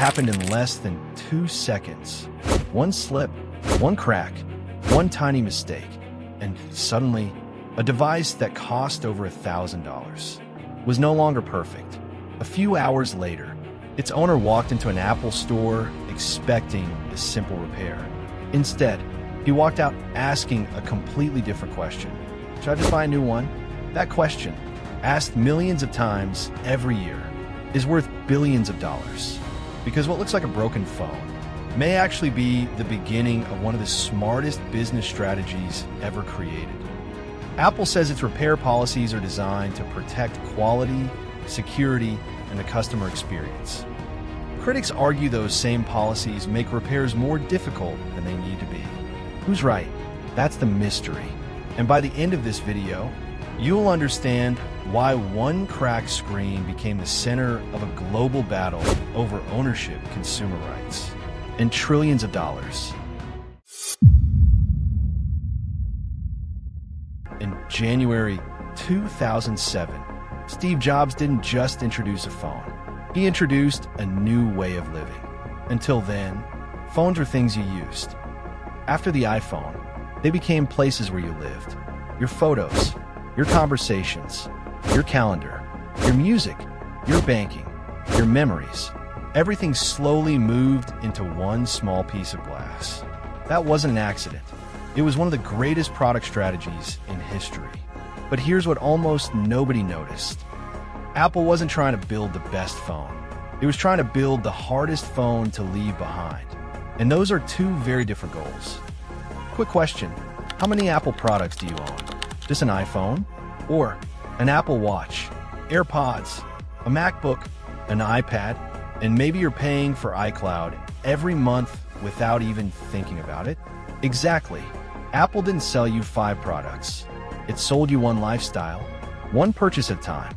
happened in less than 2 seconds. One slip, one crack, one tiny mistake, and suddenly, a device that cost over $1,000 was no longer perfect. A few hours later, its owner walked into an Apple store expecting a simple repair. Instead, he walked out asking a completely different question. Should I just buy a new one? That question, asked millions of times every year, is worth billions of dollars. Because what looks like a broken phone may actually be the beginning of one of the smartest business strategies ever created. Apple says its repair policies are designed to protect quality, security, and the customer experience. Critics argue those same policies make repairs more difficult than they need to be. Who's right? That's the mystery. And by the end of this video, you'll understand why one cracked screen became the center of a global battle over ownership, consumer rights, and trillions of dollars. In January 2007, Steve Jobs didn't just introduce a phone. He introduced a new way of living. Until then, phones were things you used. After the iPhone, they became places where you lived. Your photos, your conversations, your calendar, your music, your banking, your memories. Everything slowly moved into one small piece of glass. That wasn't an accident. It was one of the greatest product strategies in history. But here's what almost nobody noticed. Apple wasn't trying to build the best phone. It was trying to build the hardest phone to leave behind. And those are two very different goals. Quick question, how many Apple products do you own? Just an iPhone? Or an Apple Watch, AirPods, a MacBook, an iPad, and maybe you're paying for iCloud every month without even thinking about it? Exactly. Apple didn't sell you 5 products. It sold you one lifestyle, one purchase at a time.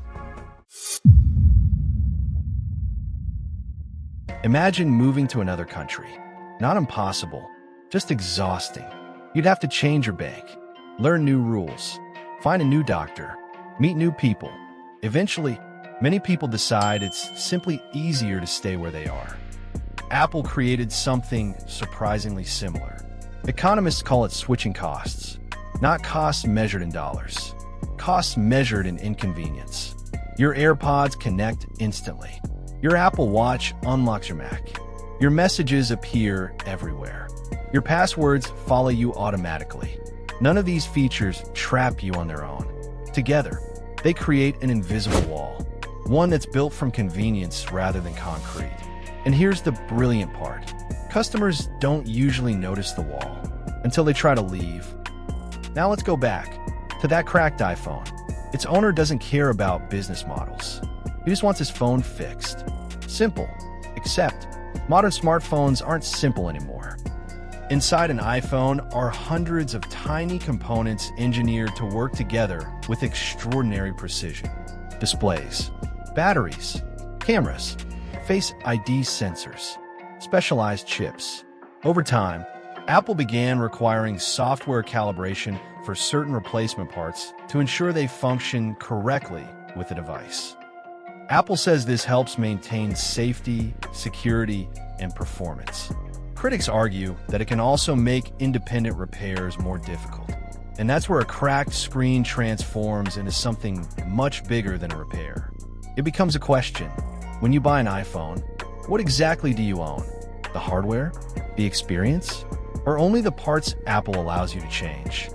Imagine moving to another country. Not impossible, just exhausting. You'd have to change your bank, learn new rules, find a new doctor, meet new people. Eventually, many people decide it's simply easier to stay where they are. Apple created something surprisingly similar. Economists call it switching costs, not costs measured in dollars, costs measured in inconvenience. Your AirPods connect instantly. Your Apple Watch unlocks your Mac. Your messages appear everywhere. Your passwords follow you automatically. None of these features trap you on their own. Together, they create an invisible wall, one that's built from convenience rather than concrete. And here's the brilliant part. Customers don't usually notice the wall until they try to leave. Now let's go back to that cracked iPhone. Its owner doesn't care about business models. He just wants his phone fixed. Simple. Except, modern smartphones aren't simple anymore. Inside an iPhone are hundreds of tiny components engineered to work together with extraordinary precision. Displays, batteries, cameras, Face ID sensors, specialized chips. Over time, Apple began requiring software calibration for certain replacement parts to ensure they function correctly with the device. Apple says this helps maintain safety, security, and performance. Critics argue that it can also make independent repairs more difficult. And that's where a cracked screen transforms into something much bigger than a repair. It becomes a question. When you buy an iPhone, what exactly do you own? The hardware? The experience? Or only the parts Apple allows you to change?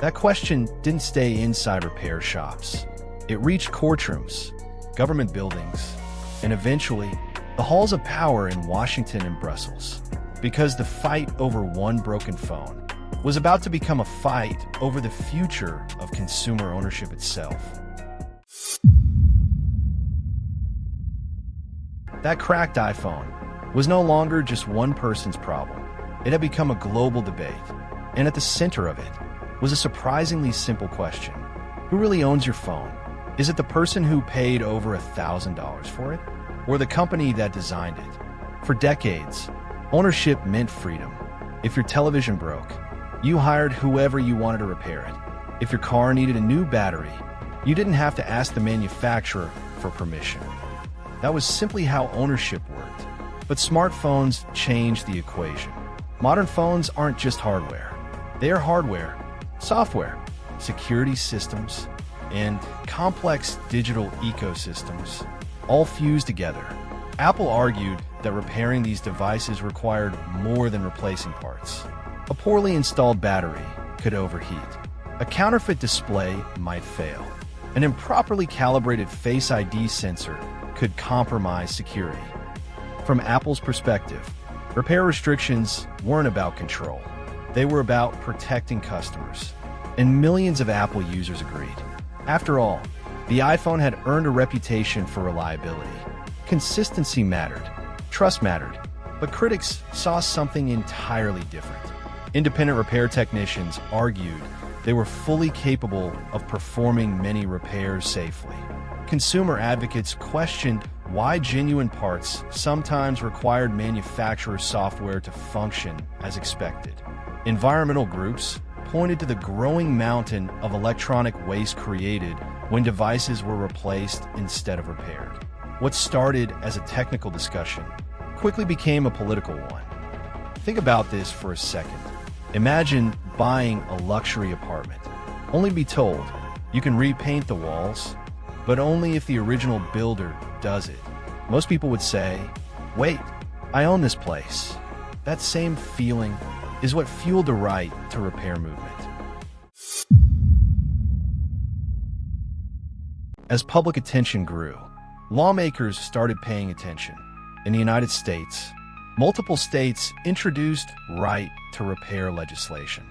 That question didn't stay inside repair shops. It reached courtrooms, government buildings, and eventually, the halls of power in Washington and Brussels. Because the fight over one broken phone was about to become a fight over the future of consumer ownership itself. That cracked iPhone was no longer just one person's problem. It had become a global debate, and at the center of it was a surprisingly simple question. Who really owns your phone? Is it the person who paid over $1,000 for it, or the company that designed it? For decades, ownership meant freedom. If your television broke, you hired whoever you wanted to repair it. If your car needed a new battery, you didn't have to ask the manufacturer for permission. That was simply how ownership worked. But smartphones changed the equation. Modern phones aren't just hardware. They are hardware, software, security systems, and complex digital ecosystems, all fused together. Apple argued that repairing these devices required more than replacing parts. A poorly installed battery could overheat. A counterfeit display might fail. An improperly calibrated Face ID sensor could compromise security. From Apple's perspective, repair restrictions weren't about control. They were about protecting customers. And millions of Apple users agreed. After all, the iPhone had earned a reputation for reliability. Consistency mattered, trust mattered, but critics saw something entirely different. Independent repair technicians argued they were fully capable of performing many repairs safely. Consumer advocates questioned why genuine parts sometimes required manufacturer software to function as expected. Environmental groups pointed to the growing mountain of electronic waste created when devices were replaced instead of repaired. What started as a technical discussion quickly became a political one. Think about this for a second. Imagine buying a luxury apartment, only to be told you can repaint the walls, but only if the original builder does it. Most people would say, wait, I own this place. That same feeling is what fueled the right to repair movement. As public attention grew, lawmakers started paying attention. In the United States, multiple states introduced right to repair legislation.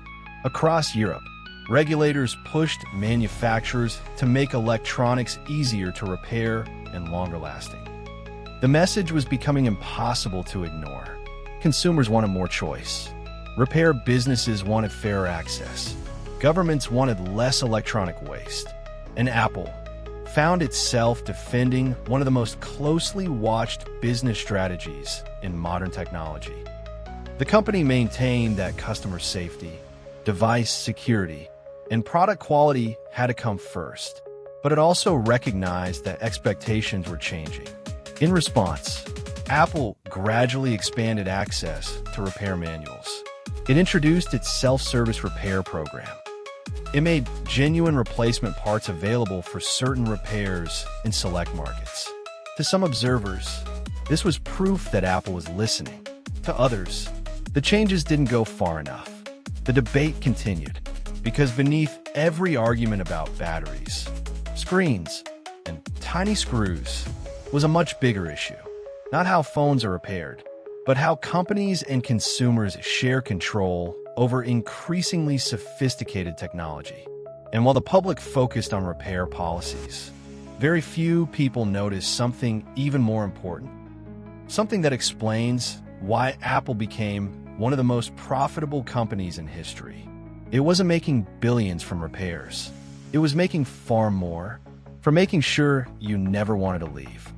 Across Europe, regulators pushed manufacturers to make electronics easier to repair and longer lasting. The message was becoming impossible to ignore. Consumers wanted more choice. Repair businesses wanted fairer access. Governments wanted less electronic waste. And Apple found itself defending one of the most closely watched business strategies in modern technology. The company maintained that customer safety, device security, and product quality had to come first, but it also recognized that expectations were changing. In response, Apple gradually expanded access to repair manuals. It introduced its self-service repair program. It made genuine replacement parts available for certain repairs in select markets. To some observers, this was proof that Apple was listening. To others, the changes didn't go far enough. The debate continued, because beneath every argument about batteries, screens, and tiny screws was a much bigger issue. Not how phones are repaired, but how companies and consumers share control over increasingly sophisticated technology. And while the public focused on repair policies, very few people noticed something even more important. Something that explains why Apple became one of the most profitable companies in history. It wasn't making billions from repairs. It was making far more from making sure you never wanted to leave.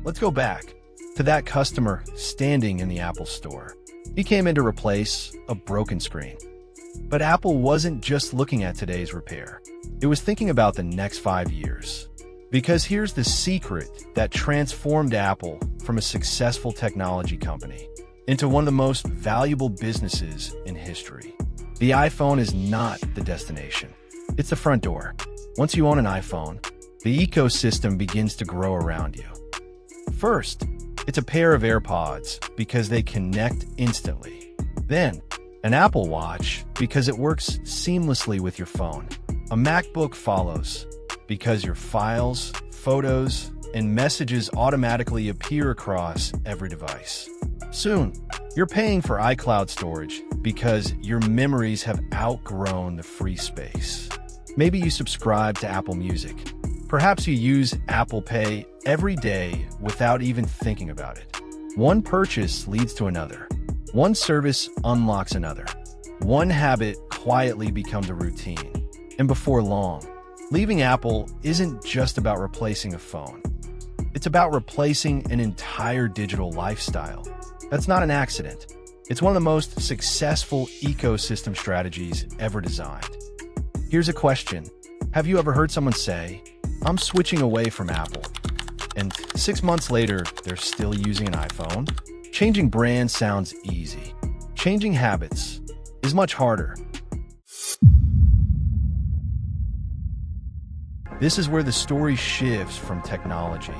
Let's go back to that customer standing in the Apple store. He came in to replace a broken screen. But Apple wasn't just looking at today's repair. It was thinking about the next 5 years. Because here's the secret that transformed Apple from a successful technology company into one of the most valuable businesses in history. The iPhone is not the destination. It's the front door. Once you own an iPhone, the ecosystem begins to grow around you. First, it's a pair of AirPods because they connect instantly. Then, an Apple Watch because it works seamlessly with your phone. A MacBook follows because your files, photos, and messages automatically appear across every device. Soon, you're paying for iCloud storage because your memories have outgrown the free space. Maybe you subscribe to Apple Music. Perhaps you use Apple Pay every day without even thinking about it. One purchase leads to another. One service unlocks another. One habit quietly becomes a routine. And before long, leaving Apple isn't just about replacing a phone. It's about replacing an entire digital lifestyle. That's not an accident. It's one of the most successful ecosystem strategies ever designed. Here's a question. Have you ever heard someone say, "I'm switching away from Apple"? And 6 months later, they're still using an iPhone? Changing brands sounds easy. Changing habits is much harder. This is where the story shifts from technology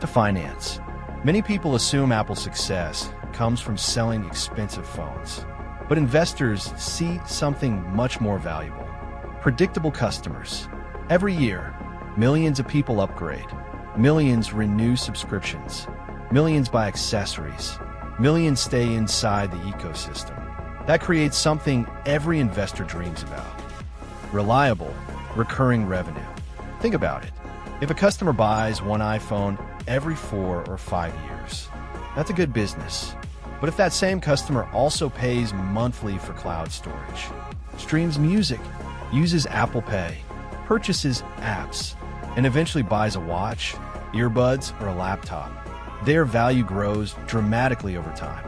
to finance. Many people assume Apple's success comes from selling expensive phones. But investors see something much more valuable. Predictable customers. Every year, millions of people upgrade. Millions renew subscriptions. Millions buy accessories. Millions stay inside the ecosystem. That creates something every investor dreams about. Reliable, recurring revenue. Think about it. If a customer buys one iPhone every 4 or 5 years, that's a good business. But if that same customer also pays monthly for cloud storage, streams music, uses Apple Pay, purchases apps, and eventually buys a watch, earbuds, or a laptop, their value grows dramatically over time.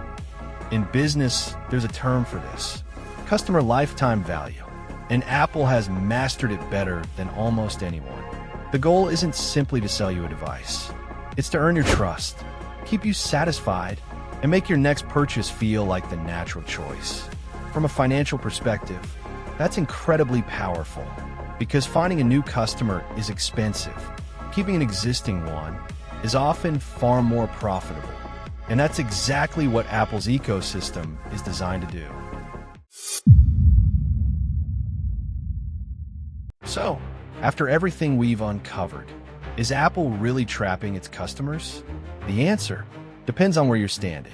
In business, there's a term for this: customer lifetime value, and Apple has mastered it better than almost anyone. The goal isn't simply to sell you a device. It's to earn your trust, keep you satisfied, and make your next purchase feel like the natural choice. From a financial perspective, that's incredibly powerful, because finding a new customer is expensive. Keeping an existing one is often far more profitable. And that's exactly what Apple's ecosystem is designed to do. So, after everything we've uncovered, is Apple really trapping its customers? The answer depends on where you're standing.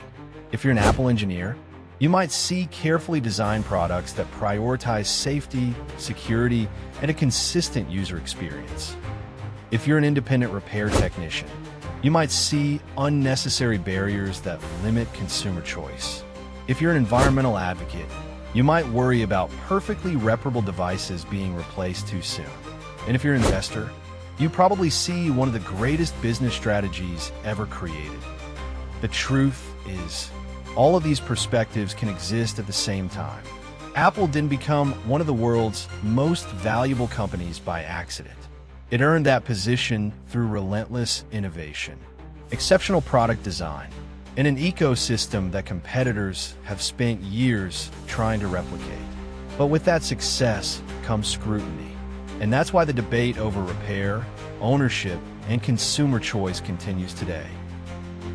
If you're an Apple engineer, you might see carefully designed products that prioritize safety, security, and a consistent user experience. If you're an independent repair technician, you might see unnecessary barriers that limit consumer choice. If you're an environmental advocate, you might worry about perfectly reparable devices being replaced too soon. And if you're an investor, you probably see one of the greatest business strategies ever created. The truth is, all of these perspectives can exist at the same time. Apple didn't become one of the world's most valuable companies by accident. It earned that position through relentless innovation, exceptional product design, and an ecosystem that competitors have spent years trying to replicate. But with that success comes scrutiny. And that's why the debate over repair, ownership, and consumer choice continues today.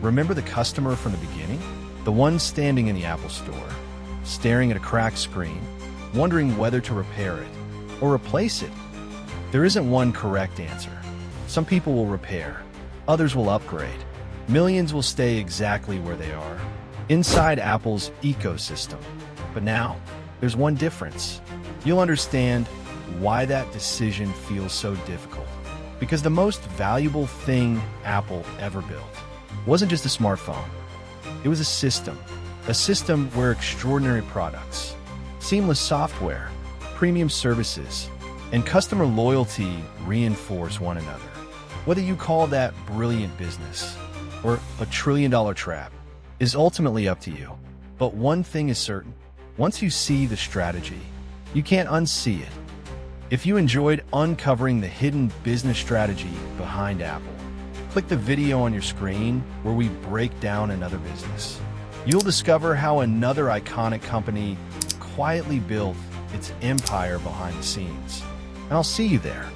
Remember the customer from the beginning? The one standing in the Apple Store, staring at a cracked screen, wondering whether to repair it or replace it. There isn't one correct answer. Some people will repair, others will upgrade. Millions will stay exactly where they are, inside Apple's ecosystem. But now, there's one difference. You'll understand why that decision feels so difficult. Because the most valuable thing Apple ever built wasn't just a smartphone. It was a system where extraordinary products, seamless software, premium services, and customer loyalty reinforce one another. Whether you call that brilliant business or a trillion-dollar trap is ultimately up to you. But one thing is certain: once you see the strategy, you can't unsee it. If you enjoyed uncovering the hidden business strategy behind Apple, click the video on your screen where we break down another business. You'll discover how another iconic company quietly built its empire behind the scenes. And I'll see you there.